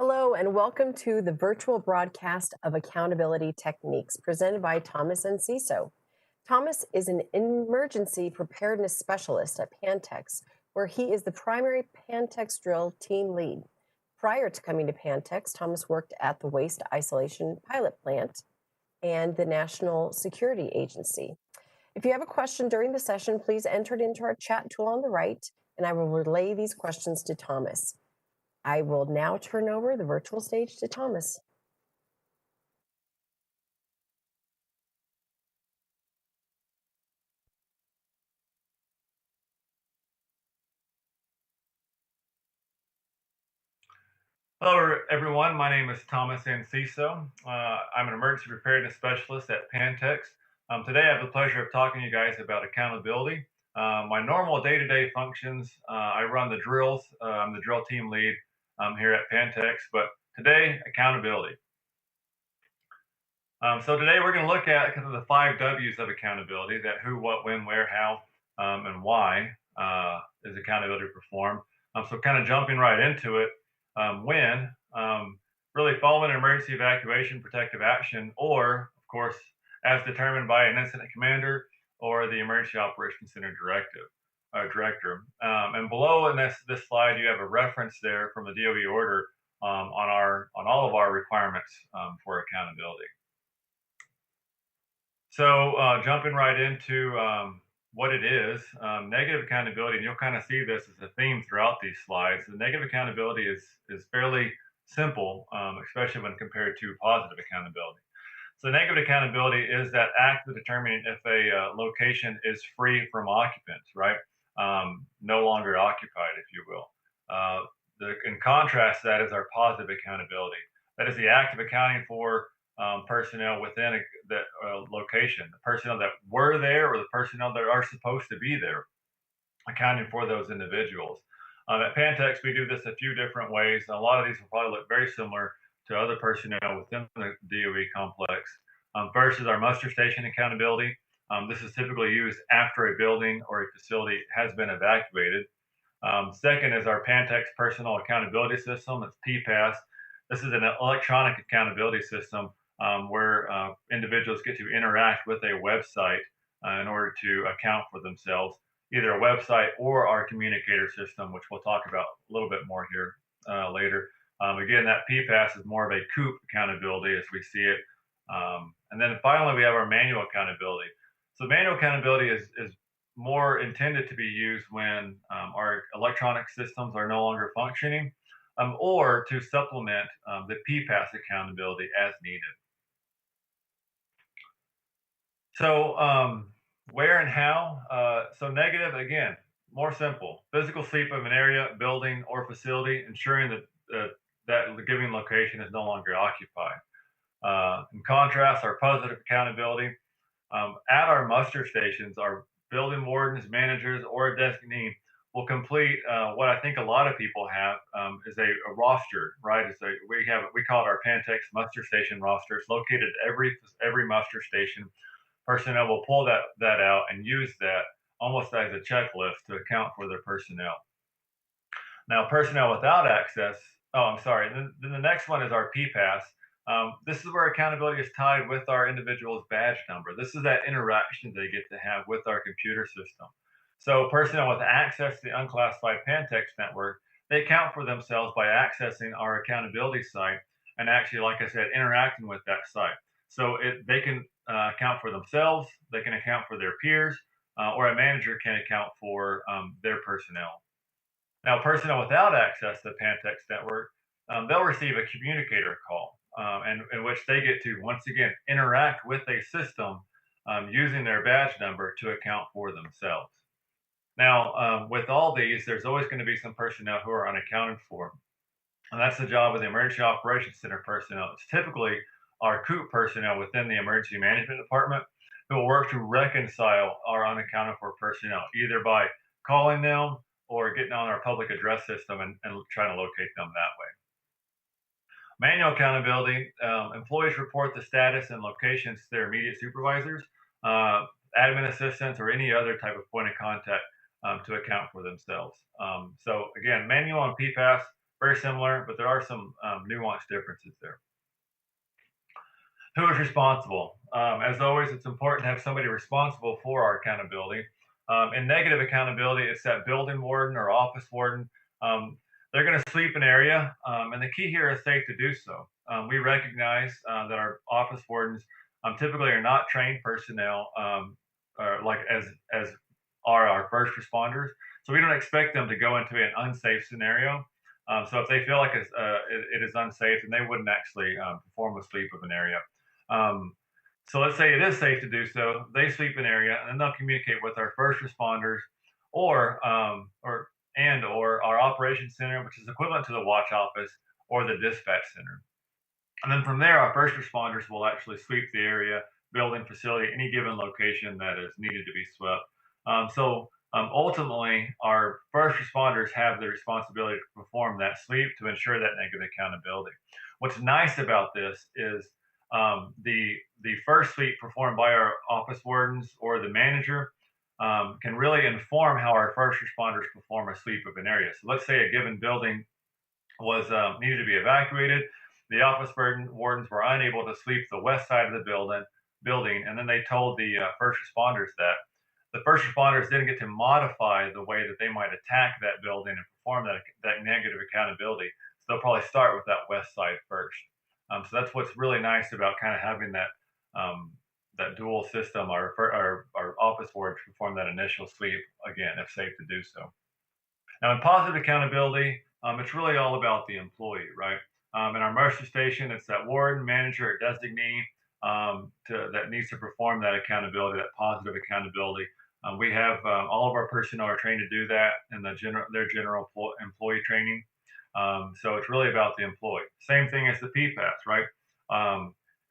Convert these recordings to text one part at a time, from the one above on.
Hello, and welcome to the virtual broadcast of Accountability Techniques presented by Thomas and CISO. Thomas is an emergency preparedness specialist at Pantex, where he is the primary Pantex drill team lead. Prior to coming to Pantex, Thomas worked at the Waste Isolation Pilot Plant and the National Security Agency. If you have a question during the session, please enter it into our chat tool on the right, and I will relay these questions to Thomas. I will now turn over the virtual stage to Thomas. Hello, everyone. My name is Thomas Anciso. I'm an emergency preparedness specialist at Pantex. Today, I have the pleasure of talking to you guys about accountability. My normal day-to-day functions, I run the drills. I'm the drill team lead here at Pantex, but today, accountability. So today, we're going to look at kind of the 5 W's of accountability: that who, what, when, where, how, and why is accountability performed. So kind of jumping right into it. When really following an emergency evacuation protective action, or of course as determined by an incident commander or the emergency operations center director. And below in this slide you have a reference there from the DOE order on all of our requirements for accountability. So jumping right into what it is, negative accountability, and you'll kind of see this as a theme throughout these slides. The negative accountability is fairly simple, especially when compared to positive accountability. So negative accountability is that act of determining if a location is free from occupants, right? No longer occupied, if you will. In contrast, that is our positive accountability. That is the act of accounting for personnel within the location, the personnel that were there or the personnel that are supposed to be there, accounting for those individuals. At Pantex, we do this a few different ways. A lot of these will probably look very similar to other personnel within the DOE complex. First is our muster station accountability. This is typically used after a building or a facility has been evacuated. Second is our Pantex personal accountability system. It's PPAS. This is an electronic accountability system where individuals get to interact with a website in order to account for themselves, either a website or our communicator system, which we'll talk about a little bit more here later. Again, that PPAS is more of a COOP accountability as we see it. And then finally, we have our manual accountability. So manual accountability is more intended to be used when our electronic systems are no longer functioning, or to supplement the PPAS accountability as needed. So where and how? So negative, again, more simple. Physical sweep of an area, building, or facility, ensuring that that the given location is no longer occupied. In contrast, our positive accountability, at our muster stations, our building wardens, managers, or a designee will complete what I think a lot of people have is a roster, right? We call it our Pantex muster station roster. It's located at every muster station. Personnel will pull that out and use that almost as a checklist to account for their personnel. Now, personnel without access. Oh, I'm sorry. Then the next one is our PPAS. This is where accountability is tied with our individual's badge number. This is that interaction they get to have with our computer system. So personnel with access to the unclassified Pantex network, they account for themselves by accessing our accountability site and actually, like I said, interacting with that site. So they can account for themselves, they can account for their peers, or a manager can account for their personnel. Now, personnel without access to the Pantex network, they'll receive a communicator call, and in which they get to once again interact with a system using their badge number to account for themselves. Now, with all these, there's always going to be some personnel who are unaccounted for, and that's the job of the Emergency Operations Center personnel. It's typically our COOP personnel within the Emergency Management Department who will work to reconcile our unaccounted for personnel, either by calling them or getting on our public address system and trying to locate them that way. Manual accountability, employees report the status and locations to their immediate supervisors, admin assistants, or any other type of point of contact to account for themselves. So again, manual and PPAS, very similar, but there are some nuanced differences there. Who is responsible? As always, it's important to have somebody responsible for our accountability. In negative accountability, it's that building warden or office warden. Um, they're going to sweep an area, and the key here is safe to do so. We recognize that our office wardens typically are not trained personnel, or like as are our first responders. So we don't expect them to go into an unsafe scenario. So if they feel like it is unsafe, then they wouldn't actually perform a sweep of an area. Um, so let's say it is safe to do so. They sweep an area, and then they'll communicate with our first responders, or our operations center, which is equivalent to the watch office or the dispatch center. And then from there, our first responders will actually sweep the area, building, facility, any given location that is needed to be swept. Ultimately, our first responders have the responsibility to perform that sweep to ensure that negative accountability. What's nice about this is the first sweep performed by our office wardens or the manager can really inform how our first responders perform a sweep of an area. So let's say a given building was needed to be evacuated. The office wardens were unable to sweep the west side of the building, and then they told the first responders that. The first responders then get to modify the way that they might attack that building and perform that negative accountability. So they'll probably start with that west side first. So that's what's really nice about kind of having that dual system. Our office wardens perform that initial sweep again, if safe to do so. Now, in positive accountability, it's really all about the employee, right? In our mercy station, it's that warden, manager, or designee that needs to perform that accountability, that positive accountability. We have all of our personnel are trained to do that in their general employee training. So it's really about the employee. Same thing as the PPAS, right?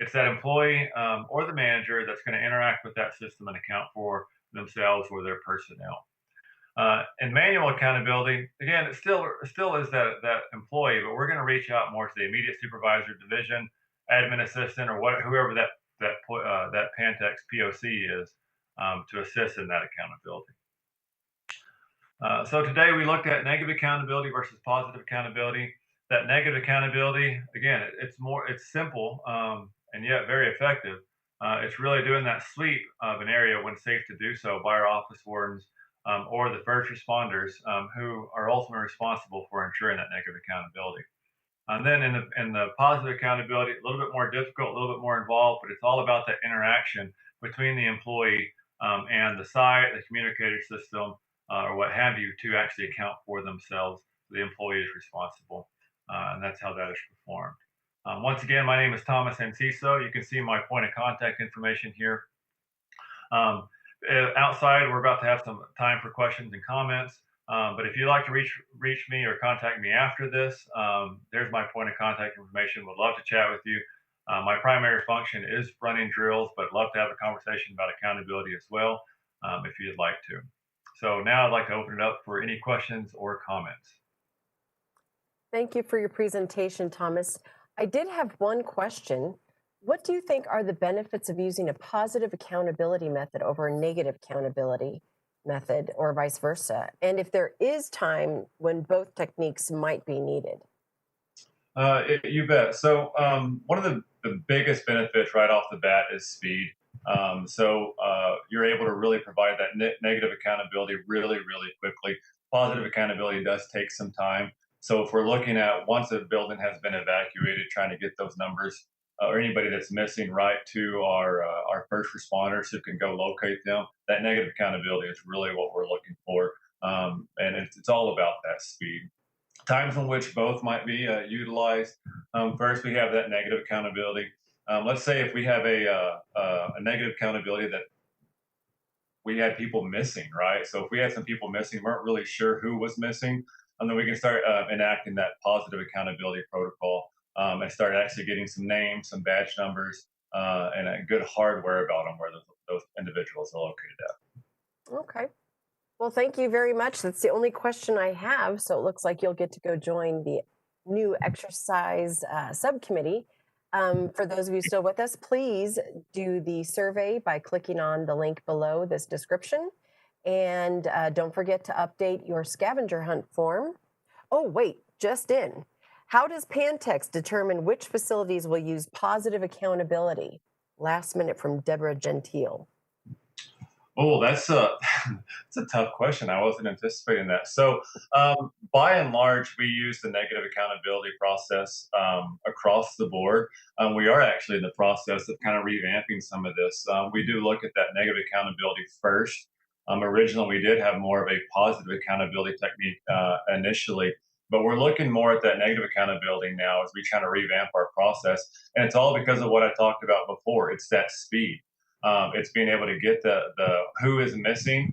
It's that employee or the manager that's going to interact with that system and account for themselves or their personnel. And manual accountability, again, it still is that employee, but we're going to reach out more to the immediate supervisor, division, admin assistant, or whoever that Pantex POC is to assist in that accountability. So today we looked at negative accountability versus positive accountability. That negative accountability, again, it's simple and yet very effective. It's really doing that sweep of an area when safe to do so by our office wardens or the first responders who are ultimately responsible for ensuring that negative accountability. And then in the positive accountability, a little bit more difficult, a little bit more involved, but it's all about that interaction between the employee and the site, the communicator system, or what have you, to actually account for themselves. The employee is responsible, and that's how that is performed. Once again, my name is Thomas Enciso. You can see my point of contact information here. Outside, we're about to have some time for questions and comments. But if you'd like to reach me or contact me after this, there's my point of contact information. Would love to chat with you. My primary function is running drills, but love to have a conversation about accountability as well, if you'd like to. So now I'd like to open it up for any questions or comments. Thank you for your presentation, Thomas. I did have one question. What do you think are the benefits of using a positive accountability method over a negative accountability method, or vice versa? And if there is time when both techniques might be needed? You bet. So one of the biggest benefits right off the bat is speed. You're able to really provide that negative accountability really, really quickly. Positive accountability does take some time. So if we're looking at once a building has been evacuated, trying to get those numbers or anybody that's missing right to our first responders who can go locate them, that negative accountability is really what we're looking for. And it's all about that speed. Times in which both might be utilized. First, we have that negative accountability. Let's say if we have a negative accountability that we had people missing, right? So if we had some people missing, weren't really sure who was missing, and then we can start enacting that positive accountability protocol and start actually getting some names, some badge numbers, and a good hardware about them where those individuals are located at. Okay. Well, thank you very much. That's the only question I have. So it looks like you'll get to go join the new exercise subcommittee. For those of you still with us, please do the survey by clicking on the link below this description. And don't forget to update your scavenger hunt form. Oh, wait, just in. How does Pantex determine which facilities will use positive accountability? Last minute from Deborah Gentile. Oh, that's a that's a tough question. I wasn't anticipating that. So, by and large, we use the negative accountability process across the board. We are actually in the process of kind of revamping some of this. We do look at that negative accountability first. Originally, we did have more of a positive accountability technique initially, but we're looking more at that negative accountability now as we kind of revamp our process. And it's all because of what I talked about before. It's that speed. It's being able to get the who is missing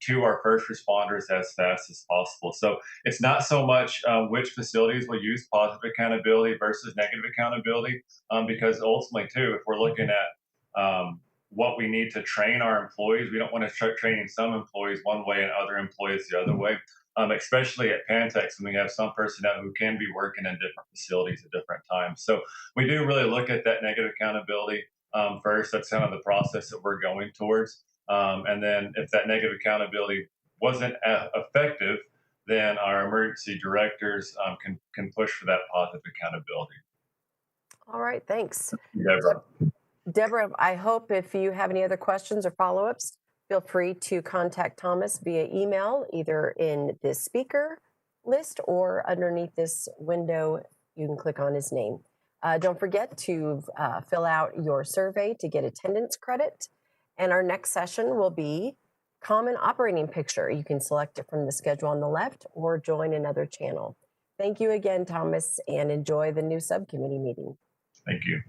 to our first responders as fast as possible. So it's not so much which facilities will use positive accountability versus negative accountability, because ultimately, too, if we're looking at what we need to train our employees, we don't want to start training some employees one way and other employees the other way. Especially at Pantex, when we have some personnel who can be working in different facilities at different times. So we do really look at that negative accountability first. That's kind of the process that we're going towards. And then if that negative accountability wasn't effective, then our emergency directors can push for that positive accountability. All right, thanks. Deborah. Deborah, I hope if you have any other questions or follow-ups, feel free to contact Thomas via email, either in this speaker list or underneath this window. You can click on his name. Don't forget to fill out your survey to get attendance credit. And our next session will be Common Operating Picture. You can select it from the schedule on the left or join another channel. Thank you again, Thomas, and enjoy the new subcommittee meeting. Thank you.